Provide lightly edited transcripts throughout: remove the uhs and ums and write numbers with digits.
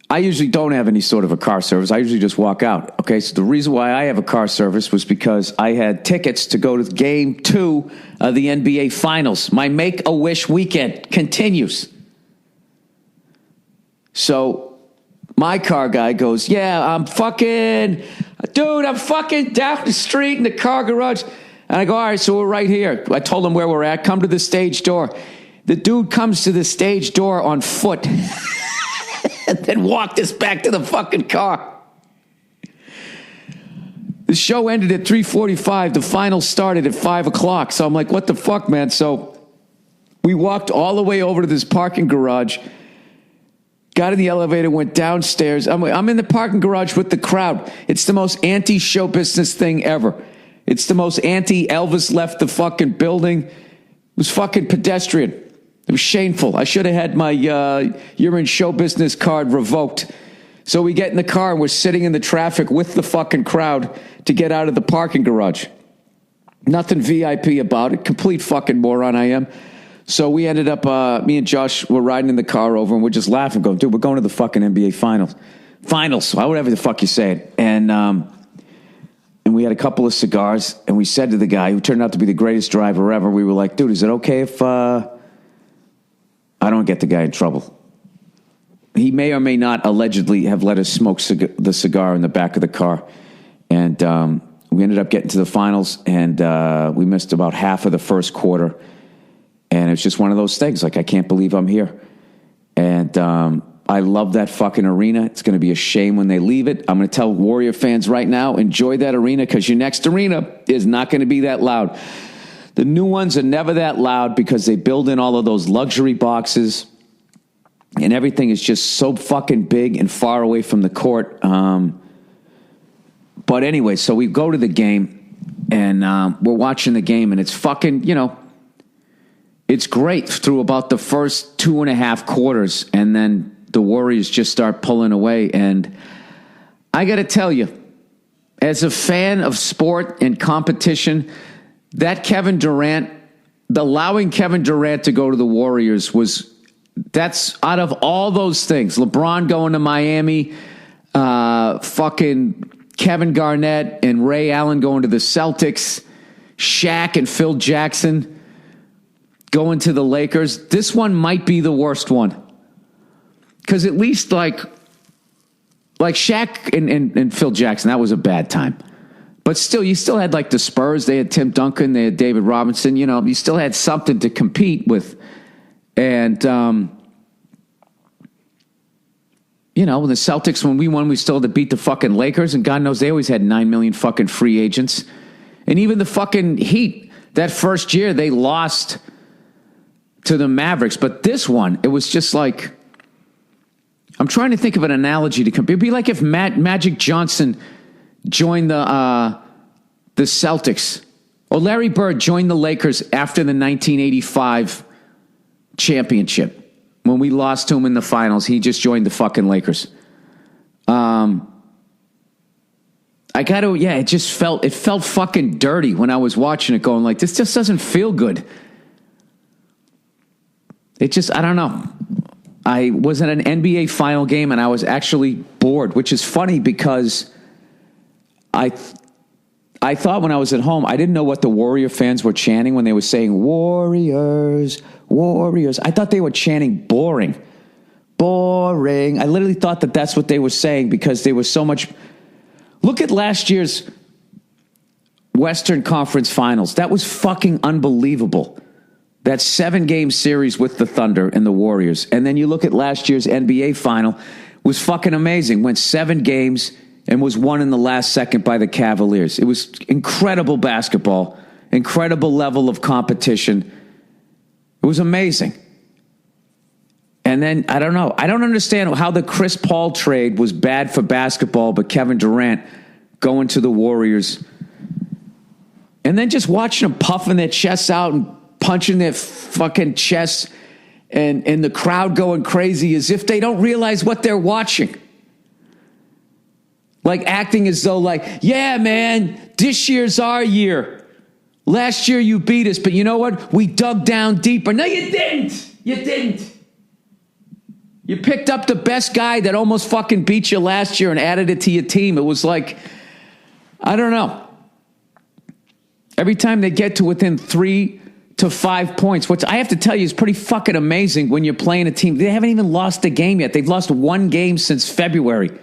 I usually don't have any sort of a car service. I usually just walk out. Okay, so the reason why I have a car service was because I had tickets to go to Game 2 of the NBA Finals. My Make-A-Wish weekend continues. So my car guy goes, yeah, I'm fucking down the street in the car garage. And I go, all right, so we're right here. I told him where we're at. Come to the stage door. The dude comes to the stage door on foot. And then walked us back to the fucking car. The show ended at 3:45. The finals started at 5 o'clock. So I'm like, what the fuck, man? So we walked all the way over to this parking garage, got in the elevator, went downstairs. I'm in the parking garage with the crowd. It's the most anti-show business thing ever. It's the most anti-Elvis left the fucking building. It was fucking pedestrian. It was shameful. I should have had my you're in show business card revoked. So we get in the car and we're sitting in the traffic with the fucking crowd to get out of the parking garage. Nothing VIP about it. Complete fucking moron I am. So we ended up, me and Josh were riding in the car over and we're just laughing, going, dude, we're going to the fucking NBA Finals. Finals, whatever the fuck you say it. And we had a couple of cigars and we said to the guy who turned out to be the greatest driver ever, we were like, dude, is it okay if I don't get the guy in trouble? He may or may not allegedly have let us smoke the cigar in the back of the car. And we ended up getting to the finals, and we missed about half of the first quarter. And it's just one of those things. Like, I can't believe I'm here. And I love that fucking arena. It's going to be a shame when they leave it. I'm going to tell Warrior fans right now, enjoy that arena, because your next arena is not going to be that loud. The new ones are never that loud because they build in all of those luxury boxes and everything is just so fucking big and far away from the court. But anyway, so we go to the game and we're watching the game and it's fucking, it's great through about the first 2.5 quarters. And then the Warriors just start pulling away. And I got to tell you, as a fan of sport and competition, that Kevin Durant, allowing Kevin Durant to go to the Warriors that's out of all those things. LeBron going to Miami, fucking Kevin Garnett and Ray Allen going to the Celtics, Shaq and Phil Jackson going to the Lakers. This one might be the worst one. Because at least like Shaq and Phil Jackson, that was a bad time. But still, you still had like the Spurs. They had Tim Duncan. They had David Robinson. You still had something to compete with. And, the Celtics, when we won, we still had to beat the fucking Lakers. And God knows they always had 9 million fucking free agents. And even the fucking Heat, that first year, they lost to the Mavericks. But this one, it was just like, I'm trying to think of an analogy to compare. It'd be like if Magic Johnson joined the Celtics, or Larry Bird joined the Lakers after the 1985 championship. When we lost to him in the finals, he just joined the fucking Lakers. It felt fucking dirty when I was watching it, going like, this just doesn't feel good. I don't know. I was at an NBA final game and I was actually bored, which is funny because I thought when I was at home, I didn't know what the Warrior fans were chanting when they were saying, Warriors, Warriors. I thought they were chanting boring. Boring. I literally thought that that's what they were saying because they were so much. Look at last year's Western Conference Finals. That was fucking unbelievable. That 7-game series with the Thunder and the Warriors. And then you look at last year's NBA Final, was fucking amazing. Went 7 games and was won in the last second by the Cavaliers. It was incredible basketball, incredible level of competition. It was amazing. And then, I don't know. I don't understand how the Chris Paul trade was bad for basketball, but Kevin Durant going to the Warriors. And then just watching them puffing their chests out and punching their fucking chests and the crowd going crazy as if they don't realize what they're watching. Like acting as though like, yeah, man, this year's our year. Last year you beat us, but you know what? We dug down deeper. No, you didn't. You didn't. You picked up the best guy that almost fucking beat you last year and added it to your team. It was like, I don't know. Every time they get to within 3 to 5 points, which I have to tell you is pretty fucking amazing when you're playing a team. They haven't even lost a game yet. They've lost one game since February.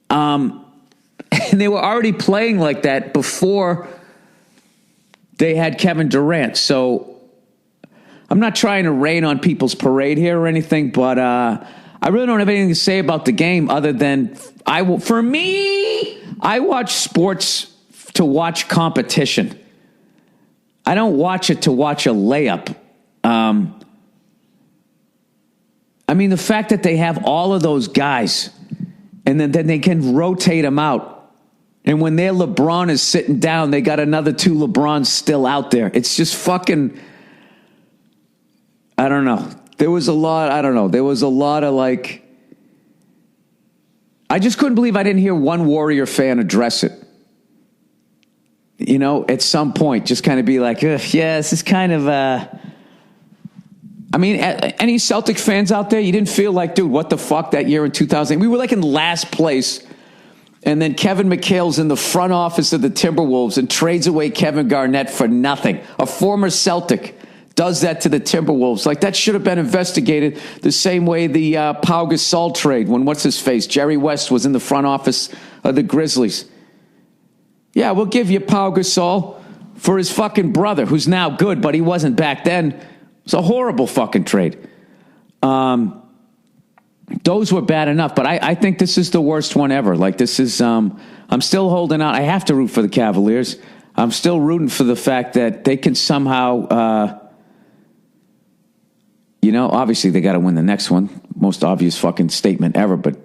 And they were already playing like that before they had Kevin Durant. So I'm not trying to rain on people's parade here or anything, but I really don't have anything to say about the game other than I watch sports to watch competition. I don't watch it to watch a layup. I mean, the fact that they have all of those guys and then they can rotate them out. And when their LeBron is sitting down, they got another 2 LeBrons still out there. It's just fucking, I don't know. There was a lot of like, I just couldn't believe I didn't hear one Warrior fan address it. You know, at some point, just kind of be like, yeah, this is kind of, I mean, any Celtic fans out there, you didn't feel like, dude, what the fuck that year in 2000? We were like in last place, and then Kevin McHale's in the front office of the Timberwolves and trades away Kevin Garnett for nothing. A former Celtic does that to the Timberwolves. Like, that should have been investigated the same way the Pau Gasol trade when, what's-his-face, Jerry West was in the front office of the Grizzlies. Yeah, we'll give you Pau Gasol for his fucking brother, who's now good, but he wasn't back then. It's a horrible fucking trade. Those were bad enough, but I think this is the worst one ever. Like, this is, I'm still holding out. I have to root for the Cavaliers. I'm still rooting for the fact that they can somehow, obviously they got to win the next one. Most obvious fucking statement ever, but,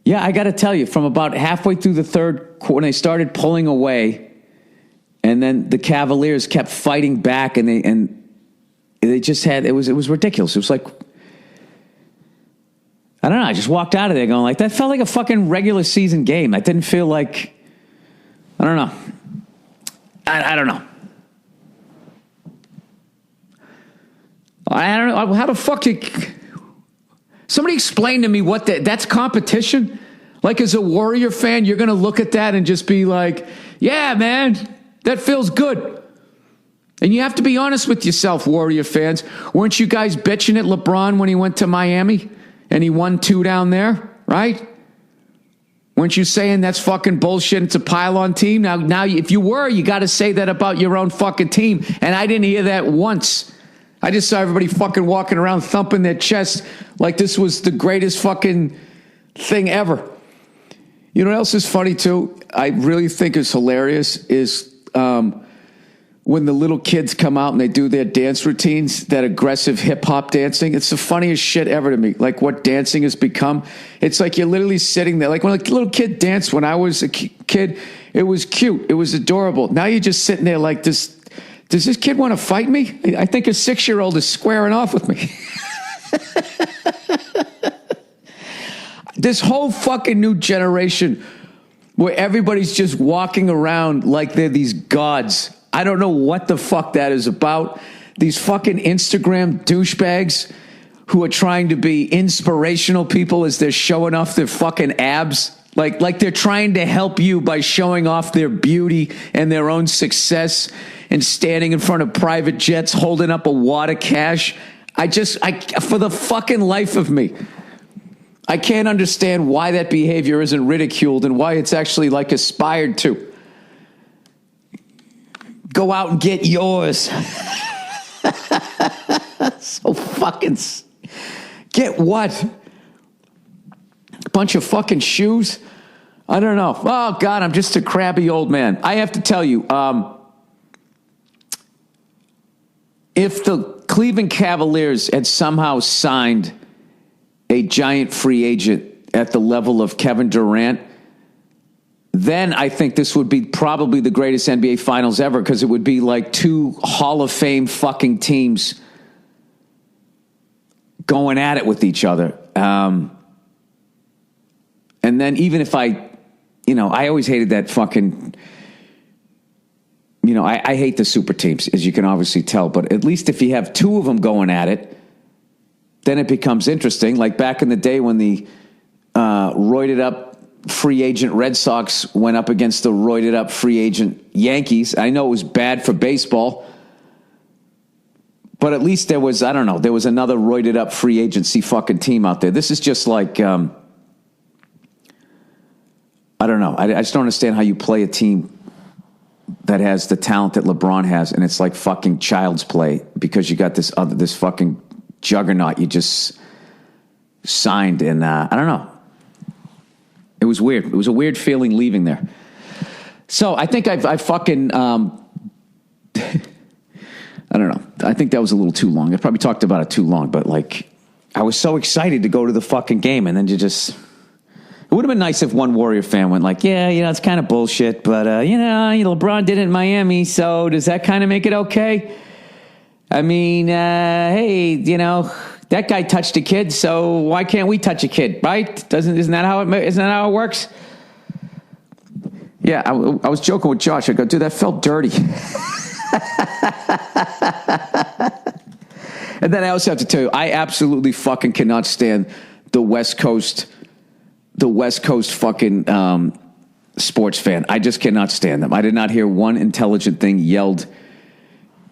yeah, I got to tell you, from about halfway through the third quarter, when they started pulling away, and then the Cavaliers kept fighting back, and they just had, it was ridiculous. It was like, I don't know, I just walked out of there going like, that felt like a fucking regular season game. I didn't feel like, I don't know. I don't know. I don't know. How the fuck did... Somebody explain to me what that's competition? Like, as a Warrior fan, you're going to look at that and just be like, yeah, man, that feels good. And you have to be honest with yourself, Warrior fans. Weren't you guys bitching at LeBron when he went to Miami and he won 2 down there, right? Weren't you saying that's fucking bullshit, it's a pile-on team? Now, if you were, you got to say that about your own fucking team. And I didn't hear that once. I just saw everybody fucking walking around thumping their chest like this was the greatest fucking thing ever. You know what else is funny too? I really think is hilarious is when the little kids come out and they do their dance routines, that aggressive hip hop dancing. It's the funniest shit ever to me. Like, what dancing has become. It's like you're literally sitting there. Like when a little kid danced when I was a kid, it was cute. It was adorable. Now you're just sitting there like this. Does this kid want to fight me? I think a 6-year-old is squaring off with me. This whole fucking new generation where everybody's just walking around like they're these gods. I don't know what the fuck that is about. These fucking Instagram douchebags who are trying to be inspirational people as they're showing off their fucking abs. Like they're trying to help you by showing off their beauty and their own success and standing in front of private jets holding up a wad of cash. I for the fucking life of me, I can't understand why that behavior isn't ridiculed and why it's actually like aspired to. Go out and get yours. So fucking... Get what? A bunch of fucking shoes? I don't know. Oh, God, I'm just a crabby old man. I have to tell you, if the Cleveland Cavaliers had somehow signed a giant free agent at the level of Kevin Durant, then I think this would be probably the greatest NBA Finals ever, because it would be like 2 Hall of Fame fucking teams going at it with each other. And then even if I always hated that fucking... I hate the super teams, as you can obviously tell. But at least if you have 2 of them going at it, then it becomes interesting. Like back in the day when the roided up free agent Red Sox went up against the roided up free agent Yankees. I know it was bad for baseball, but at least there was, I don't know, there was another roided up free agency fucking team out there. This is just like, I don't know. I just don't understand how you play a team that has the talent that LeBron has, and it's like fucking child's play because you got this fucking juggernaut you just signed, and I don't know. It was weird. It was a weird feeling leaving there. So I think I fucking I don't know. I think that was a little too long. I probably talked about it too long, but like I was so excited to go to the fucking game, and then it would have been nice if one Warrior fan went like, yeah, it's kind of bullshit, but LeBron did it in Miami, so does that kind of make it okay? I mean, hey, that guy touched a kid, so why can't we touch a kid, right? Isn't that how it works? Yeah, I was joking with Josh. I go, dude, that felt dirty. And then I also have to tell you, I absolutely fucking cannot stand the West Coast fucking sports fan. I just cannot stand them. I did not hear one intelligent thing yelled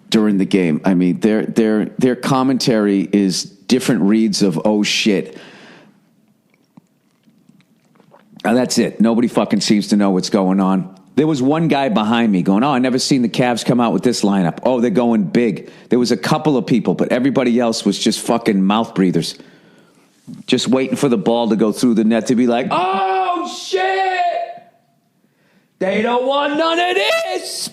during the game. I mean, their commentary is different reads of oh shit. And that's it. Nobody fucking seems to know what's going on. There was one guy behind me going, oh, I never seen the Cavs come out with this lineup. Oh, they're going big. There was a couple of people, but everybody else was just fucking mouth breathers. Just waiting for the ball to go through the net to be like, oh shit! They don't want none of this!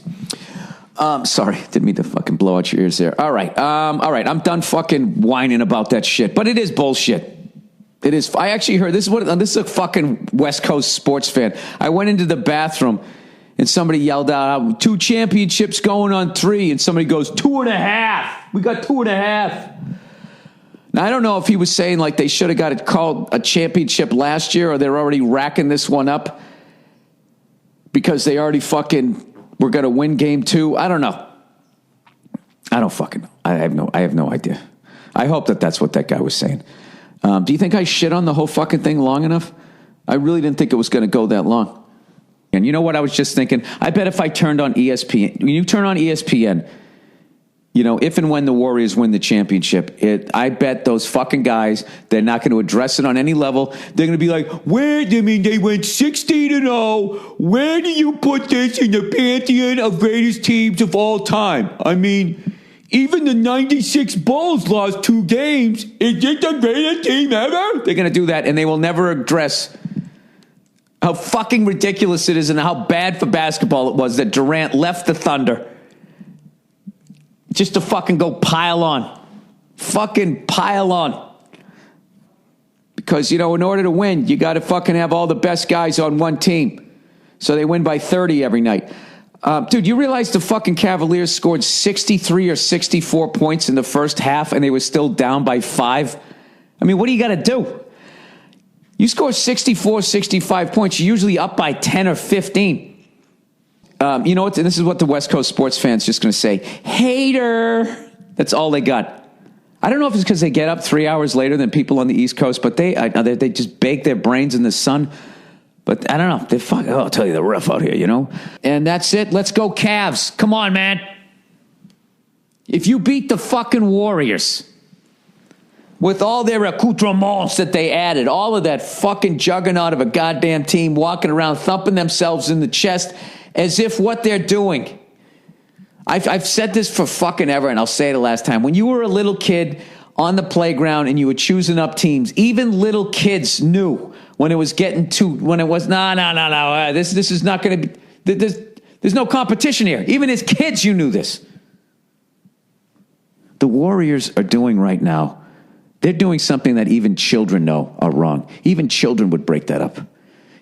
Sorry, didn't mean to fucking blow out your ears there. All right, I'm done fucking whining about that shit. But it is bullshit. It is. I actually heard this is a fucking West Coast sports fan. I went into the bathroom and somebody yelled out, 2 championships going on 3, and somebody goes 2.5. We got 2.5. Now I don't know if he was saying like they should have got it called a championship last year, or they're already racking this one up because they already fucking were going to win game 2. I don't know. I don't fucking know. I have no idea. I hope that's what that guy was saying. Do you think I shit on the whole fucking thing long enough? I really didn't think it was going to go that long. And you know what I was just thinking? I bet if I turned on ESPN, when you turn on ESPN, if and when the Warriors win the championship, I bet those fucking guys, they're not going to address it on any level. They're going to be like, they went 16-0. Where do you put this in the pantheon of greatest teams of all time? I mean, even the 96 Bulls lost 2 games. Is it the greatest team ever? They're going to do that, and they will never address how fucking ridiculous it is and how bad for basketball it was that Durant left the Thunder just to fucking go pile on. Fucking pile on. Because, in order to win, you got to fucking have all the best guys on one team. So they win by 30 every night. Dude, you realize the fucking Cavaliers scored 63 or 64 points in the first half and they were still down by 5? I mean, what do you got to do? You score 64, 65 points, you're usually up by 10 or 15. You know what? This is what the West Coast sports fans just going to say. Hater. That's all they got. I don't know if it's because they get up 3 hours later than people on the East Coast, but they just bake their brains in the sun. But I don't know. I'll tell you, they're rough out here, And that's it. Let's go Cavs. Come on, man. If you beat the fucking Warriors with all their accoutrements that they added, all of that fucking juggernaut of a goddamn team walking around thumping themselves in the chest as if what they're doing. I've said this for fucking ever, and I'll say it the last time. When you were a little kid on the playground and you were choosing up teams, even little kids knew when it was getting to, when it was, no, this is not going to be, there's no competition here. Even as kids, you knew this. The Warriors are doing right now, they're doing something that even children know are wrong. Even children would break that up.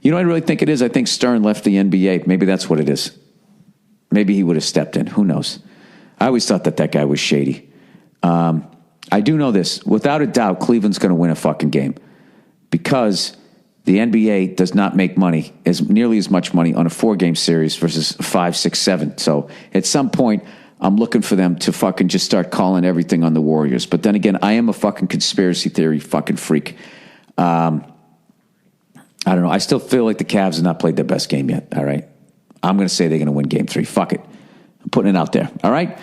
You know what I really think it is? I think Stern left the NBA. Maybe that's what it is. Maybe he would have stepped in. Who knows? I always thought that guy was shady. I do know this. Without a doubt, Cleveland's going to win a fucking game because the NBA does not make money, nearly as much money on a 4-game series versus 5, 6, 7. So at some point, I'm looking for them to fucking just start calling everything on the Warriors. But then again, I am a fucking conspiracy theory fucking freak. I don't know. I still feel like the Cavs have not played their best game yet. All right. I'm going to say they're going to win game 3. Fuck it. I'm putting it out there. All right.